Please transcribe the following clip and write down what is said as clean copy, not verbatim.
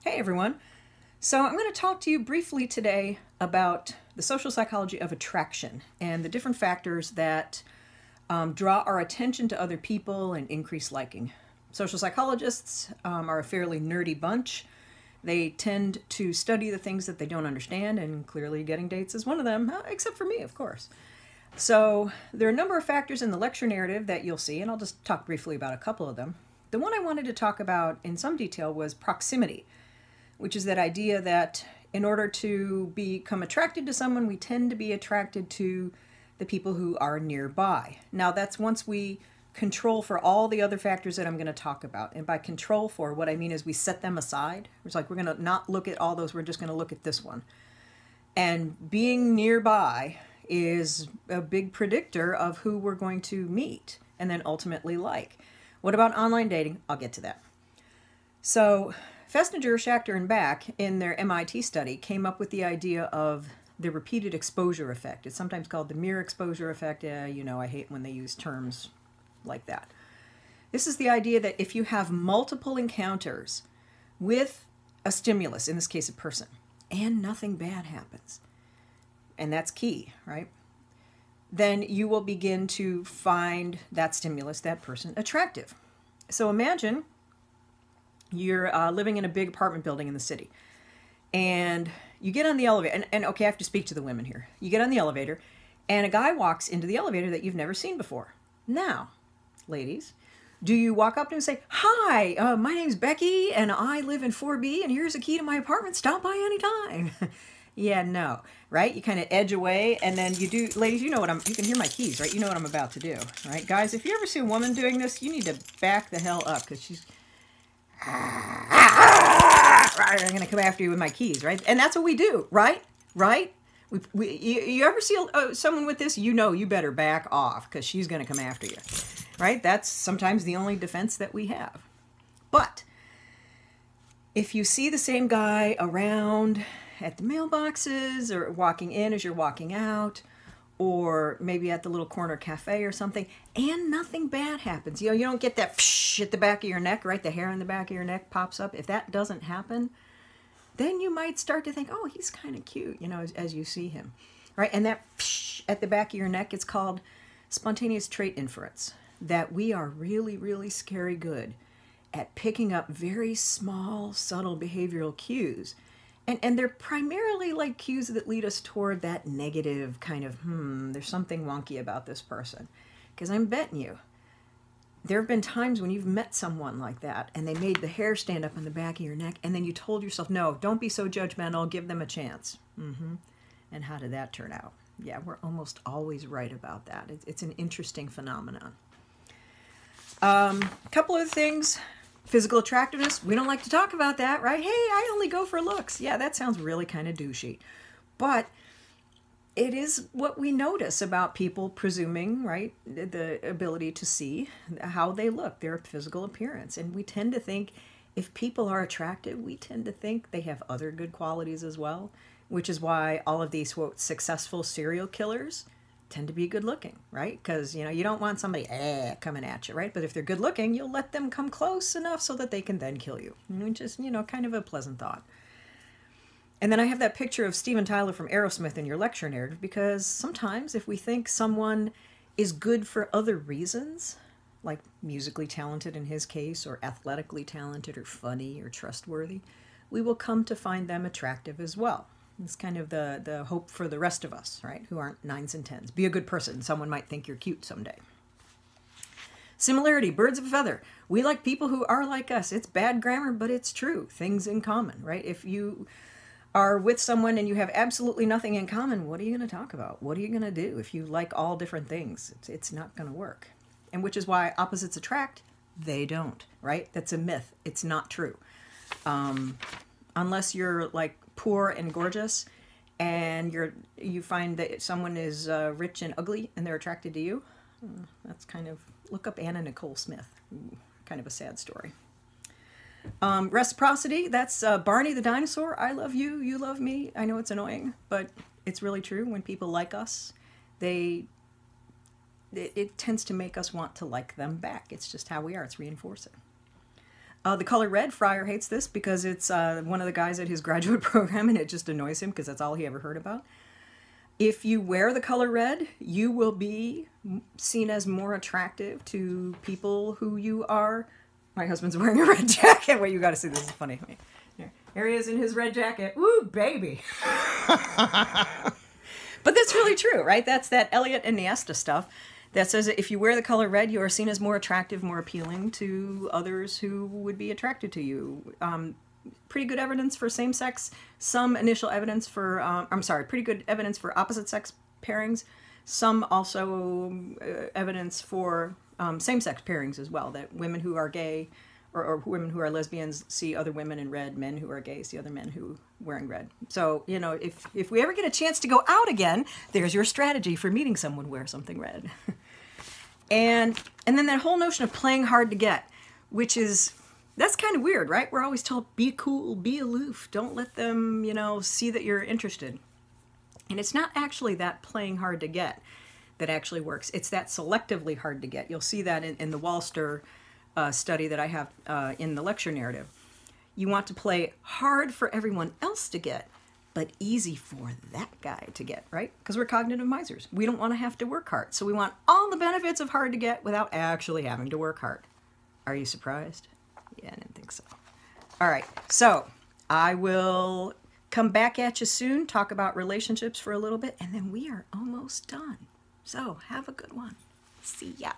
Hey everyone. So I'm going to talk to you briefly today about the social psychology of attraction and the different factors that draw our attention to other people and increase liking. Social psychologists are a fairly nerdy bunch. They tend to study the things that they don't understand, and clearly getting dates is one of them, except for me, of course. So there are a number of factors in the lecture narrative that you'll see, and I'll just talk briefly about a couple of them. The one I wanted to talk about in some detail was proximity, which is that idea that in order to become attracted to someone, we tend to be attracted to the people who are nearby. Now, that's once we control for all the other factors that I'm going to talk about. And by control for, what I mean is we set them aside. It's like we're going to not look at all those, we're just going to look at this one. And being nearby is a big predictor of who we're going to meet and then ultimately like. What about online dating? I'll get to that. So Festinger, Schachter, and Back in their MIT study came up with the idea of the repeated exposure effect. It's sometimes called the mere exposure effect. I hate when they use terms like that. This is the idea that if you have multiple encounters with a stimulus, in this case a person, and nothing bad happens, and that's key, right? Then you will begin to find that stimulus, that person, attractive. So imagine you're living in a big apartment building in the city, and you get on the elevator, and okay, I have to speak to the women here. You get on the elevator, and a guy walks into the elevator that you've never seen before. Now, ladies, do you walk up to him and say, "Hi, my name's Becky, and I live in 4B, and here's a key to my apartment. Stop by anytime." Yeah, no, right? You kind of edge away, and then you do, ladies, you can hear my keys, right? You know what I'm about to do, right? Guys, if you ever see a woman doing this, you need to back the hell up, because she's, I'm going to come after you with my keys, right? And that's what we do, right? Right? You ever see someone with this, you better back off, because she's going to come after you, right? That's sometimes the only defense that we have. But if you see the same guy around at the mailboxes or walking in as you're walking out, or maybe at the little corner cafe or something, and nothing bad happens. You don't get that psh at the back of your neck, right? The hair on the back of your neck pops up. If that doesn't happen, then you might start to think, oh, he's kind of cute, as you see him, right? And that psh at the back of your neck, it's called spontaneous trait inference, that we are really, really scary good at picking up very small, subtle behavioral cues. And they're primarily like cues that lead us toward that negative kind of, there's something wonky about this person. Because I'm betting you, there have been times when you've met someone like that and they made the hair stand up on the back of your neck, and then you told yourself, no, don't be so judgmental, give them a chance. And how did that turn out? Yeah, we're almost always right about that. It's an interesting phenomenon. A couple of things. Physical attractiveness, we don't like to talk about that, right? Hey, I only go for looks. Yeah, that sounds really kind of douchey. But it is what we notice about people presuming, right, the ability to see how they look, their physical appearance. And we tend to think if people are attractive, we tend to think they have other good qualities as well, which is why all of these, quote, successful serial killers tend to be good looking, right? Because, you don't want somebody coming at you, right? But if they're good looking, you'll let them come close enough so that they can then kill you, which is, kind of a pleasant thought. And then I have that picture of Steven Tyler from Aerosmith in your lecture narrative, because sometimes if we think someone is good for other reasons, like musically talented in his case, or athletically talented, or funny, or trustworthy, we will come to find them attractive as well. It's kind of the hope for the rest of us, right, who aren't 9s and 10s. Be a good person. Someone might think you're cute someday. Similarity, birds of a feather. We like people who are like us. It's bad grammar, but it's true. Things in common, right? If you are with someone and you have absolutely nothing in common, what are you going to talk about? What are you going to do if you like all different things? It's not going to work. And which is why opposites attract. They don't, right? That's a myth. It's not true. Unless you're like poor and gorgeous, and you find that someone is rich and ugly, and they're attracted to you. That's kind of, look up Anna Nicole Smith. Kind of a sad story. Reciprocity, that's Barney the dinosaur. I love you, you love me. I know it's annoying, but it's really true. When people like us, it tends to make us want to like them back. It's just how we are. It's reinforcing. The color red, Fryer hates this because it's one of the guys at his graduate program, and it just annoys him because that's all he ever heard about. If you wear the color red, you will be seen as more attractive to people who you are. My husband's wearing a red jacket. Wait, you got to see this. Is funny. Here he is in his red jacket. Ooh, baby. But that's really true, right? That's that Elliot and Nesta stuff that says that if you wear the color red, you are seen as more attractive, more appealing to others who would be attracted to you. Pretty good evidence for same-sex, some initial evidence for, pretty good evidence for opposite-sex pairings, some also evidence for same-sex pairings as well, that women who are gay or women who are lesbians see other women in red, men who are gay see other men who wearing red. So, you know, if we ever get a chance to go out again, there's your strategy for meeting someone wear something red. and then that whole notion of playing hard to get, which is, that's kind of weird, right? We're always told, be cool, be aloof, don't let them, you know, see that you're interested. And it's not actually that playing hard to get that actually works. It's that selectively hard to get. You'll see that in the Wallster study that I have in the lecture narrative. You want to play hard for everyone else to get, but easy for that guy to get, right? Because we're cognitive misers. We don't want to have to work hard. So we want all the benefits of hard to get without actually having to work hard. Are you surprised? Yeah, I didn't think so. All right, so I will come back at you soon, talk about relationships for a little bit, and then we are almost done. So have a good one. See ya.